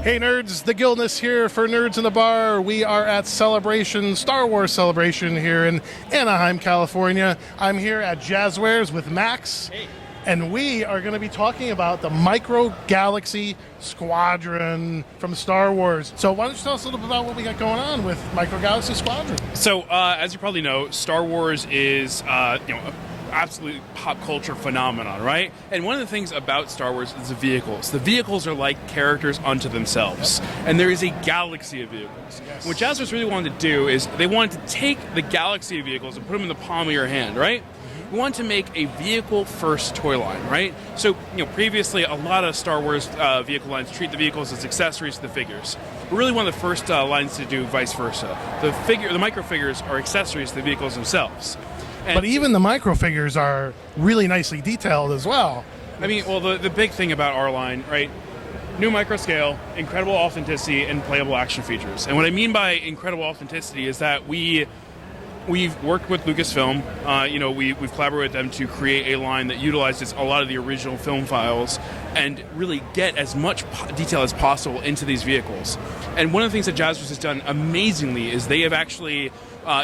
Hey nerds, the Gilness here for Nerds in the Bar. We are at Celebration, Star Wars Celebration here in Anaheim, California. I'm here at Jazwares with Max. Hey. And we are going to be talking about the Micro Galaxy Squadron from Star Wars. So why don't you tell us a little bit about what we got going on with Micro Galaxy Squadron? So, as you probably know, Star Wars is, absolute pop culture phenomenon, right? And one of the things about Star Wars is the vehicles. The vehicles are like characters unto themselves. Yep. And there is a galaxy of vehicles. Yes. What Jazwares really wanted to do is they wanted to take the galaxy of vehicles and put them in the palm of your hand, right? We want to make a vehicle-first toy line, right? So, previously a lot of Star Wars vehicle lines treat the vehicles as accessories to the figures. We're really one of the first lines to do vice versa. The micro figures are accessories to the vehicles themselves. But even the micro figures are really nicely detailed as well. I mean, well, the big thing about our line, right? New micro scale, incredible authenticity, and playable action features. And what I mean by incredible authenticity is that we've worked with Lucasfilm. We've collaborated with them to create a line that utilizes a lot of the original film files and really get as much detail as possible into these vehicles. And one of the things that Jazwares has done amazingly is they have actually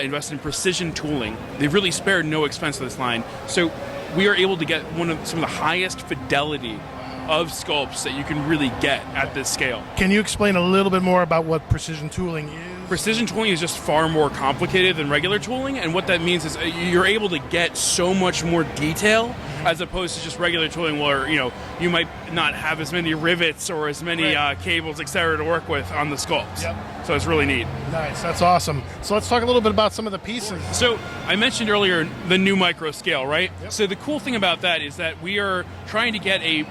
invested in precision tooling. They've really spared no expense with this line. So we are able to get some of the highest fidelity of sculpts that you can really get at this scale. Can you explain a little bit more about what precision tooling is? Precision tooling is just far more complicated than regular tooling, and what that means is you're able to get so much more detail as opposed to just regular tooling where, you might not have as many rivets or as many cables, etc. to work with on the sculpts. Yep. So it's really neat. Nice, that's awesome. So let's talk a little bit about some of the pieces. So I mentioned earlier the new micro scale, right? Yep. So the cool thing about that is that we are trying to get a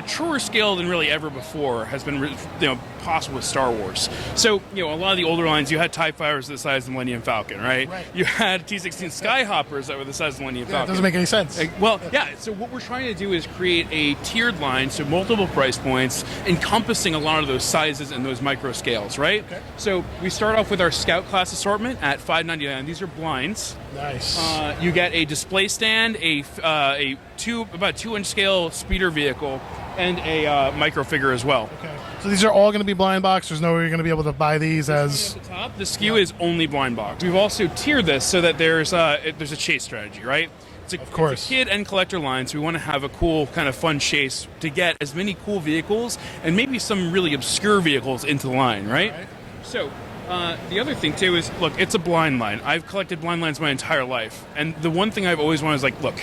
truer scale than really ever before has been possible with Star Wars. So, a lot of the older lines, you had TIE fighters the size of the Millennium Falcon, right? You had T-16 Skyhoppers that were the size of the Millennium Falcon. It doesn't make any sense. So what we're trying to do is create a tiered line, so multiple price points, encompassing a lot of those sizes and those micro scales, right? Okay. So we start off with our Scout class assortment at $5.99. These are blinds. Nice. You get a display stand, about 2-inch scale speeder vehicle, and a micro figure as well. Okay. So these are all going to be blind box. There's no way you're going to be able to buy these as... At the top, the SKU is only blind box. We've also tiered this so that there's a chase strategy, right? It's a kid and collector line, so we want to have a cool, kind of fun chase to get as many cool vehicles and maybe some really obscure vehicles into the line, right? So, the other thing, too, is, look, it's a blind line. I've collected blind lines my entire life. And the one thing I've always wanted is, look,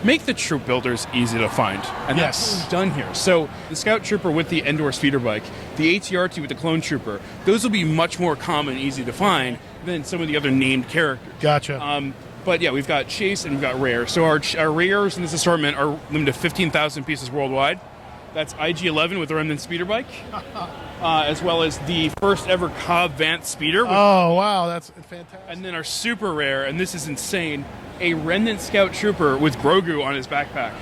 make the troop builders easy to find. And that's what we've done here. So the Scout Trooper with the Endor speeder bike, the ATRT with the Clone Trooper, those will be much more common and easy to find than some of the other named characters. Gotcha. But yeah, we've got Chase and we've got Rare. So our rares in this assortment are limited to 15,000 pieces worldwide. That's IG-11 with the Remnant speeder bike. As well as the first ever Cobb Vance speeder. Oh, wow, that's fantastic. And then our super rare, and this is insane, a Remnant Scout Trooper with Grogu on his backpack.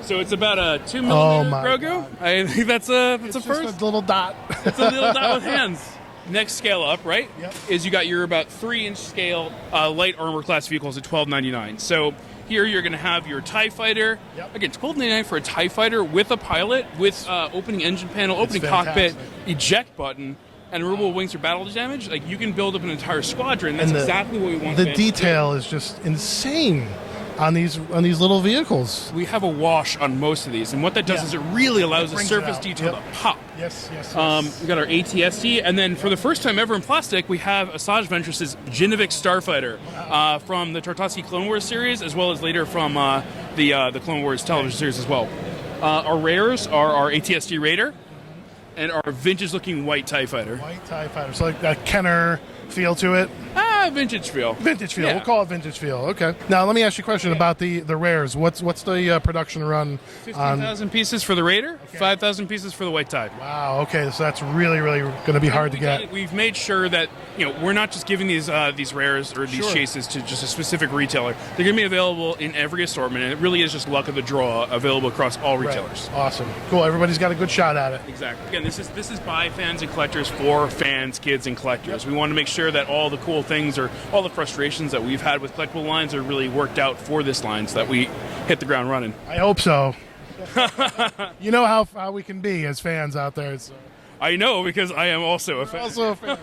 So it's about a 2 millimeter Grogu. God. I think that's a first. Just a little dot. It's a little dot with hands. Next scale up, right? Yep. Is you got your about 3-inch scale light armor class vehicles at $12.99. So here you're going to have your TIE Fighter. Yep. Again, $12.99 for a TIE Fighter with a pilot, with opening engine panel, opening cockpit, eject button, and removable wings for battle damage. Like, you can build up an entire squadron. That's exactly what we want. The detail is just insane on these little vehicles. We have a wash on most of these, and what that does is it really allows the surface detail to pop. Yes. We got our ATST, and then for the first time ever in plastic, we have Asajj Ventress's Genevic Starfighter from the Tartakovsky Clone Wars series, as well as later from the Clone Wars television series as well. Our rares are our ATST Raider and our vintage-looking white TIE Fighter. White TIE Fighter, so like a Kenner feel to it. Vintage feel. Vintage feel. Yeah. We'll call it vintage feel. Okay. Now let me ask you a question about the rares. What's the production run? 15,000 pieces for the Raider. 5,000 pieces for the white TIE. Wow. Okay. So that's really going to be hard to get. We've made sure that we're not just giving these rares or these chases to just a specific retailer. They're going to be available in every assortment, and it really is just luck of the draw, available across all retailers. Right. Awesome. Cool. Everybody's got a good shot at it. Exactly. Again, this is by fans and collectors for fans, kids, and collectors. We want to make sure that all the cool things or all the frustrations that we've had with collectible lines are really worked out for this line so that we hit the ground running. I hope so. You know how we can be as fans out there. So. I know, because I am also a fan. Also a fan.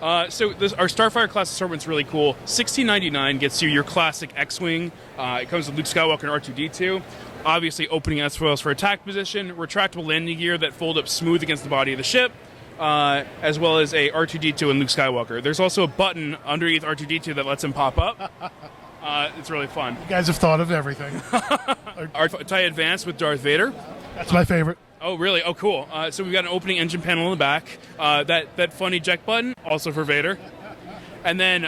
Our Starfighter class assortment's really cool. $16.99 gets you your classic X-Wing. It comes with Luke Skywalker and R2-D2. Obviously, opening S-foils for attack position, retractable landing gear that fold up smooth against the body of the ship, as well as a R2-D2 and Luke Skywalker. There's also a button underneath R2-D2 that lets him pop up. It's really fun. You guys have thought of everything. Our TIE Advance with Darth Vader. That's my favorite. Oh, really? Oh, cool. So we've got an opening engine panel in the back. That fun eject button, also for Vader. And then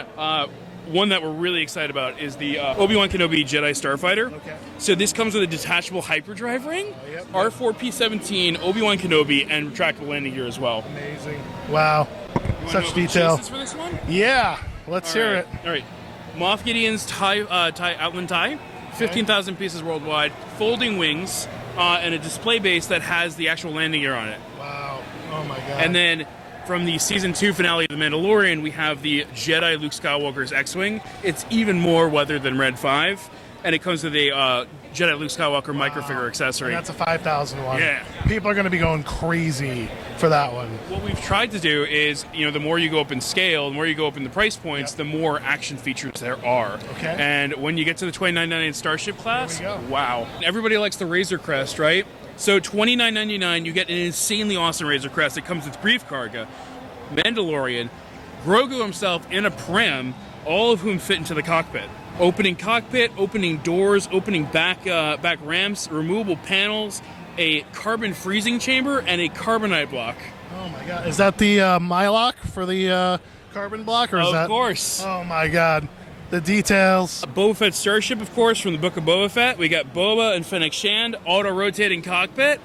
one that we're really excited about is the Obi-Wan Kenobi Jedi Starfighter. Okay. So this comes with a detachable hyperdrive ring, R4P17, Obi-Wan Kenobi, and retractable landing gear as well. Amazing. Wow. Such detail. For this one? Yeah. Let's hear it. All right. Moff Gideon's Outland TIE, 15,000 pieces worldwide, folding wings, and a display base that has the actual landing gear on it. Wow. Oh, my God. And then from the Season 2 finale of The Mandalorian, we have the Jedi Luke Skywalker's X-Wing. It's even more weathered than Red 5, and it comes with a Jedi Luke Skywalker microfigure accessory. And that's a 5,000 one. Yeah. People are going to be going crazy for that one. What we've tried to do is, the more you go up in scale, the more you go up in the price points, the more action features there are. Okay. And when you get to the $29.99 Starship class, There we go. wow. Everybody likes the Razor Crest, right? So $29.99, you get an insanely awesome Razor Crest. It comes with Grief Karga, Mandalorian, Grogu himself in a pram, all of whom fit into the cockpit. Opening cockpit, opening doors, opening back ramps, removable panels, a carbon freezing chamber, and a carbonite block. Oh, my God. Is that the Mylock for the carbon block? Or is that? Of course. Oh, my God. The details. A Boba Fett Starship, of course, from the Book of Boba Fett. We got Boba and Fennec Shand, auto-rotating cockpit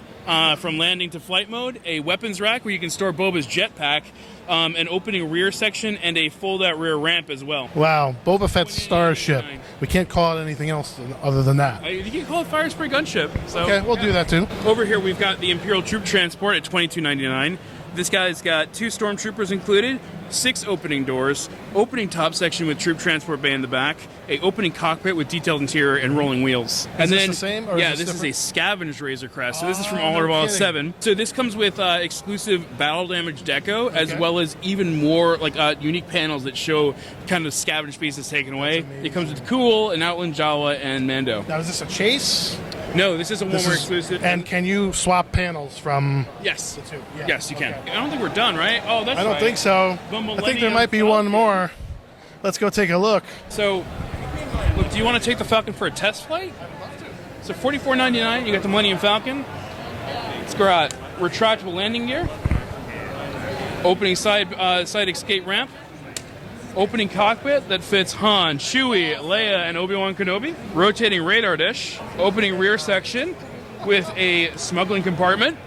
from landing to flight mode, a weapons rack where you can store Boba's jetpack, an opening rear section, and a fold-out rear ramp as well. Wow. Boba Fett's Starship. We can't call it anything else other than that. You can call it Fire Spray Gunship. So, Okay, we'll do that too. Over here, we've got the Imperial Troop Transport at $22.99. This guy's got 2 stormtroopers included, 6 opening doors, opening top section with troop transport bay in the back, a opening cockpit with detailed interior and rolling wheels. Is this the same, or is yeah, this this is a different? scavenged Razor Crest. So this is from Oh, All no Revolve kidding. 7. So this comes with exclusive battle damage deco, as Okay. well as even more unique panels that show kind of scavenged pieces taken away. amazing. It comes with Cool, an Outland Jawa, and Mando. Now, is this a chase? No, this is a This Walmart is- exclusive. And can you swap panels from yes. the two? Yeah. Yes, you can. Okay. I don't think we're done, right? Oh, that's I don't right. think so. The I think there Millennium might be Falcon. one more. Let's go take a look. So, look, do you want to take the Falcon for a test flight? So $44.99, you got the Millennium Falcon. It's got retractable landing gear, opening side escape ramp, opening cockpit that fits Han, Chewie, Leia, and Obi-Wan Kenobi, rotating radar dish, opening rear section with a smuggling compartment,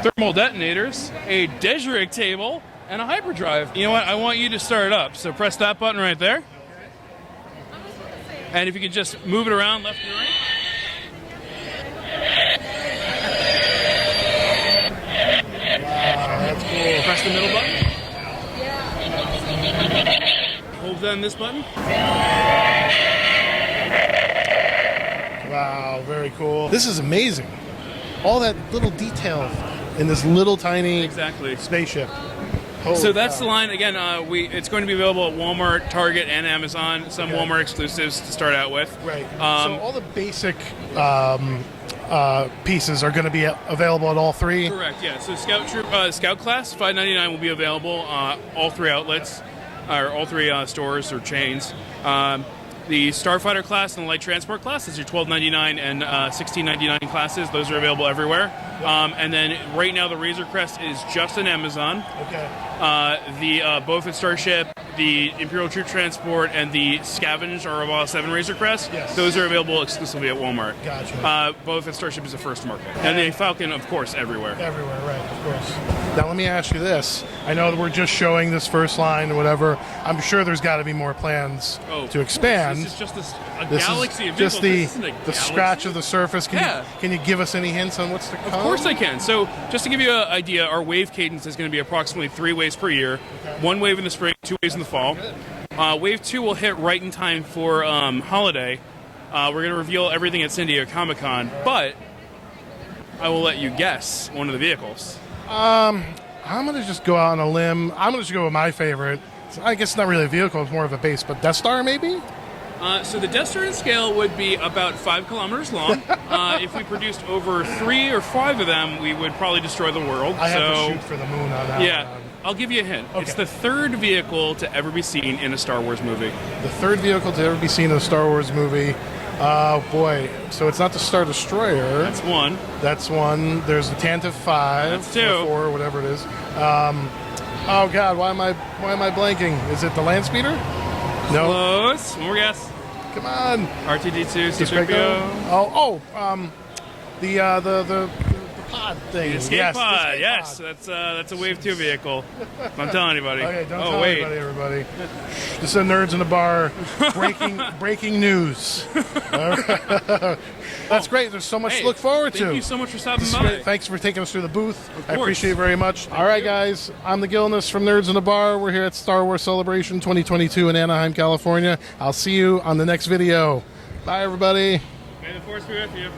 thermal detonators, a Deseric table, and a hyperdrive. You know what? I want you to start it up. So press that button right there. And if you could just move it around left and right. That's cool. Press the middle button. Hold down this button. Wow, very cool. This is amazing. All that little detail in this little tiny Exactly. spaceship. Holy So that's cow. the line. Again, it's going to be available at Walmart, Target, and Amazon. Some Okay. Walmart exclusives to start out with. Right. So all the basic pieces are going to be available at all three? Correct. Yeah. So Scout class $5.99 will be available all 3 outlets, or all 3 stores or chains. The Starfighter class and the Light Transport class is your $12.99 and $16.99 classes. Those are available everywhere. And then right now the Razor Crest is just on Amazon. Okay. The Boba Fett Starship, the Imperial Troop Transport, and the Scavenge or Revolve 7 Razor Crest, Yes. those are available exclusively at Walmart. Gotcha. Boba Fett Starship is the first market. And the Falcon, of course, everywhere. Everywhere, right, of course. Now let me ask you this. I know that we're just showing this first line or whatever. I'm sure there's got to be more plans to expand. This is just a This galaxy is of just vehicles. the This isn't a the galaxy. scratch of the surface. Yeah. Can you give us any hints on what's to come? Of course I can. So just to give you an idea, our wave cadence is going to be approximately 3 waves per year. Okay. 1 wave in the spring, 2 waves in the fall. Wave 2 will hit right in time for holiday. We're going to reveal everything at San Diego Comic-Con, but I will let you guess one of the vehicles. I'm going to just go out on a limb. I'm going to just go with my favorite. I guess it's not really a vehicle, it's more of a base, but Death Star maybe? So the Death Star in scale would be about 5 kilometers long. If we produced over 3 or 5 of them, we would probably destroy the world. I have to shoot for the moon on that Yeah, one. I'll give you a hint. Okay. It's the 3rd vehicle to ever be seen in a Star Wars movie. The 3rd vehicle to ever be seen in a Star Wars movie. Oh, boy. So it's not the Star Destroyer. That's one. That's one. There's the Tantive 5. That's 2. Or 4, whatever it is. Oh, God, why am I blanking? Is it the Land Speeder? No. Close. One more guess. Come on. R2-D2, Despego. C-3PO. The pod thing. The escape Yes, the pod. escape Yes, pod. that's a Wave 2 vehicle. Don't tell anybody. Okay, don't tell wait. anybody, everybody. This is a Nerds in the Bar breaking news. That's great. There's so much to look forward to. Thank you so much for stopping This is by. great. Thanks for taking us through the booth. I course. appreciate it very much. All right, guys. I'm the Gilness from Nerds in the Bar. We're here at Star Wars Celebration 2022 in Anaheim, California. I'll see you on the next video. Bye, everybody. May the Force be with you.